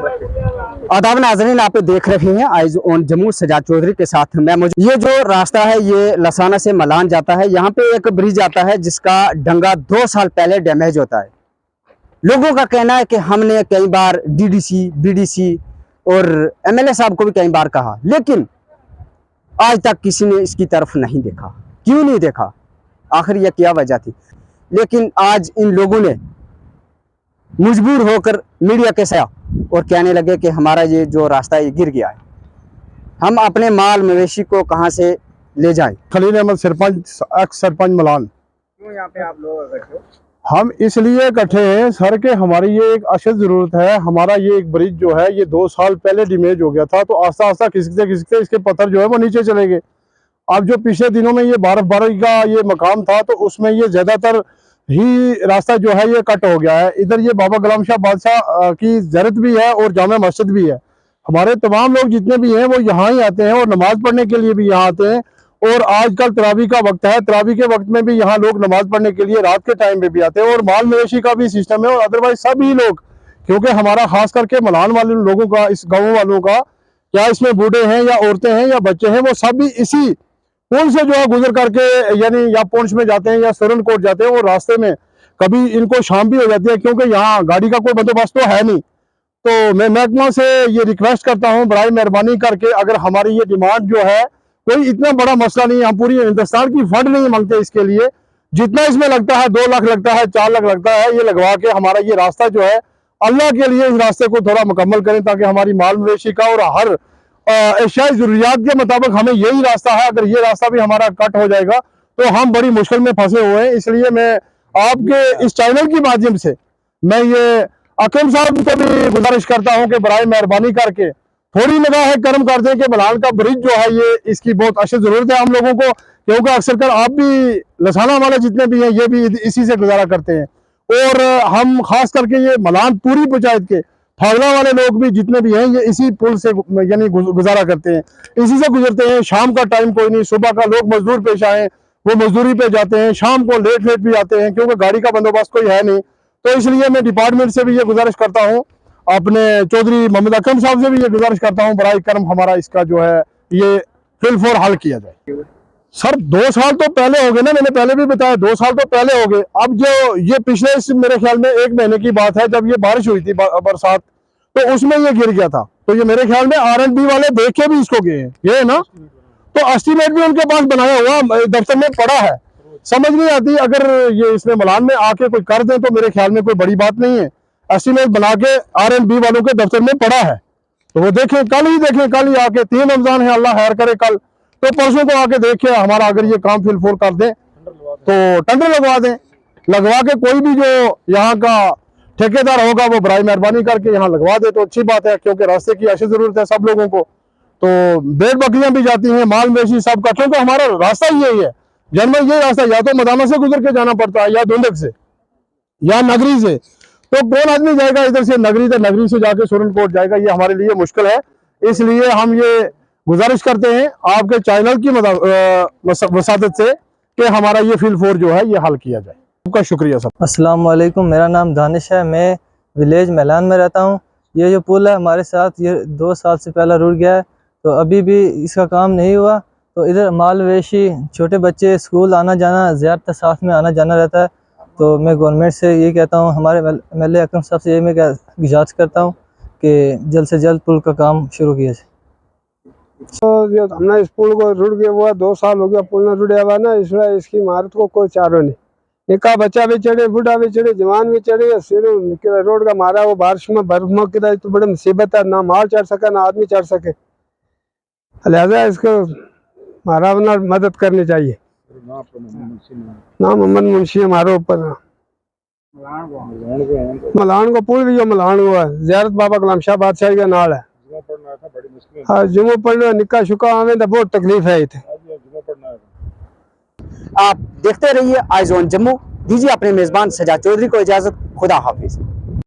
आदाब नाज़रीन, आप देख रहे हैं आइज ऑन जम्मू। सजाद चौधरी के साथ मैं ये जो रास्ता है ये लसाना से मलान जाता है। यहाँ पे एक ब्रिज आता है जिसका डंगा 2 साल पहले डैमेज होता है। लोगों का कहना है कि हमने कई बार डीडीसी, बीडीसी और एमएलए साहब को भी कई बार कहा, लेकिन आज तक किसी ने इसकी तरफ नहीं देखा। क्यों नहीं देखा, आखिर यह क्या वजह थी? लेकिन आज इन लोगों ने मजबूर होकर मीडिया के साथ और कहने लगे कि हमारा ये जो रास्ता ये गिर गया है, हम अपने माल मवेशी को कहां से ले जाएं। खलील अहमद सरपंच, एक्स सरपंच मलान। क्यों यहाँ पे आप लोग इकट्ठे हो? हम इसलिए इकट्ठे हैं सर के हमारी ये एक अशद ज़रूरत है। हमारा ये एक ब्रिज जो है ये 2 साल पहले डैमेज हो गया था, तो आस्ता आस्ता खिसकते खिसकते इसके पत्थर जो है वो नीचे चले गए। अब जो पिछले दिनों में ये बर्फबारी का ये मकाम था तो उसमें ये ज़्यादातर ही रास्ता जो है ये कट हो गया है। इधर ये बाबा गुलाम शाह बादशाह की ज़ियारत भी है और जामा मस्जिद भी है। हमारे तमाम लोग जितने भी हैं वो यहाँ ही आते हैं और नमाज पढ़ने के लिए भी यहाँ आते हैं। और आजकल तरावी का वक्त है, तरावी के वक्त में भी यहाँ लोग नमाज पढ़ने के लिए रात के टाइम पे भी आते हैं। और माल मवेशी का भी सिस्टम है और अदरवाइज सभी लोग, क्योंकि हमारा खास करके मलान वाले लोगों का, इस गाँव वालों का, क्या इसमें बूढ़े हैं या औरतें हैं या बच्चे हैं, वो सब भी इसी पुल से जो है गुजर करके यानी या पुंछ में जाते हैं या सुरन कोट जाते हैं। और रास्ते में कभी इनको शाम भी हो जाती है क्योंकि यहाँ गाड़ी का कोई बंदोबस्त तो है नहीं। तो मैं महकमा से ये रिक्वेस्ट करता हूँ, बड़ी मेहरबानी करके अगर हमारी ये डिमांड जो है, कोई इतना बड़ा मसला नहीं, हम पूरी हिंदुस्तान की फंड नहीं मांगते इसके लिए। जितना इसमें लगता है 2 लाख लगता है, 4 लाख लगता है, ये लगवा के हमारा ये रास्ता जो है अल्लाह के लिए इस रास्ते को थोड़ा मुकम्मल करें ताकि हमारी माल मवेशी का और हर एशियाई जरूरियात के मुताबिक हमें यही रास्ता है। अगर ये रास्ता भी हमारा कट हो जाएगा तो हम बड़ी मुश्किल में फंसे हुए हैं। इसलिए मैं आपके इस चैनल की माध्यम से मैं ये अकरम साहब को भी गुजारिश करता हूं कि बराए मेहरबानी करके थोड़ी निगाह करम कर दें कि मलान का ब्रिज जो है ये इसकी बहुत अशद जरूरत है हम लोगों को, क्योंकि अक्सर कर आप भी लसाना वाले जितने भी हैं ये भी इसी से गुजारा करते हैं। और हम खास करके ये मलान पूरी पंचायत के फागला वाले लोग भी जितने भी हैं ये इसी पुल से यानी गुजारा करते हैं, इसी से गुजरते हैं। शाम का टाइम कोई नहीं, सुबह का लोग मजदूर पेश आए वो मजदूरी पे जाते हैं, शाम को लेट भी आते हैं क्योंकि गाड़ी का बंदोबस्त कोई है नहीं। तो इसलिए मैं डिपार्टमेंट से भी ये गुजारिश करता हूँ, अपने चौधरी मोहम्मद अकरम साहब से भी ये गुजारिश करता हूँ, बराए करम हमारा इसका जो है ये फिलफोर हल किया जाए। सर 2 साल तो पहले हो गए ना, मैंने पहले भी बताया 2 साल तो पहले हो गए। अब जो ये पिछले मेरे ख्याल में 1 महीने की बात है, जब ये बारिश हुई थी बरसात, तो उसमें ये गिर गया था। तो ये मेरे ख्याल में R&B वाले देख के भी इसको गए हैं, ये है ना, तो एस्टीमेट भी उनके पास बनाया हुआ दफ्तर में पड़ा है। समझ नहीं आती, अगर ये इसमें मलान में आके कोई कर दें तो मेरे ख्याल में कोई बड़ी बात नहीं है। एस्टीमेट बना के R&B वालों के दफ्तर में पड़ा है, तो वो देखें, कल ही देखें, कल ही आके 3 रमजान है, अल्लाह खैर करे, कल तो परसों को आके देखे हमारा अगर ये काम फिलफोर कर दें तो टेंडर लगवा दें। लगवा के कोई भी जो यहाँ का ठेकेदार होगा वो बराए मेहरबानी करके यहाँ लगवा दे तो अच्छी बात है, क्योंकि रास्ते की ऐसी जरूरत है सब लोगों को। तो भेड़ बकरियां भी जाती हैं, माल मवेशी सबका, क्योंकि हमारा रास्ता ही यही है जन्म, ये रास्ता या तो मदाना से गुजर के जाना पड़ता है या धुंधक से या नगरी से। तो कौन आदमी जाएगा इधर से नगरी, तो नगरी से जाके सुरन कोट जाएगा, ये हमारे लिए मुश्किल है। इसलिए हम ये गुजारिश करते हैं आपके चैनल की वसादत से कि हमारा ये फिलफोर जो है ये हल किया जाए। आपका शुक्रिया सर। अस्सलाम वालेकुम, मेरा नाम दानिश है, मैं विलेज मैलान में रहता हूँ। ये जो पुल है हमारे साथ ये 2 साल से पहले रुक गया है, तो अभी भी इसका काम नहीं हुआ। तो इधर माल वेशी, छोटे बच्चे स्कूल आना जाना, ज़्यादातर साथ में आना जाना रहता है। तो मैं गवर्नमेंट से ये कहता हूँ, हमारे MLA अकरम साहब से ये मैं गुजारिश करता हूँ कि जल्द से जल्द पुल का काम शुरू किया जाए। तो हमने इस पुल को रुड़ गया हुआ 2 साल हो गया, पुल न रुड़िया हुआ ना, इसलिए इसकी इमारत को कोई चारो नहीं। निका बच्चा भी चढ़े, बूढ़ा भी चढ़े, जवान भी चढ़े, रोड का मारा वो बारिश में बर्फ में गिरा तो बड़ी मुसीबत है, ना माल चढ़ सके ना आदमी चढ़ सके। लिहाजा इसको हमारा मदद करनी चाहिए। नाम मोहम्मद मुंशी हमारे ऊपर। मलान को पुल भी जो मलान हुआ है, ज़ियारत बाबा गुलाम शाह बादशाह के नाल है। हाँ, जुम्मो पढ़ना निक्का शुका हमें तो बहुत तकलीफ है इतने। आप देखते रहिए आइज ऑन जम्मू। दीजिए अपने मेजबान सजाद चौधरी को इजाजत। खुदा हाफिज।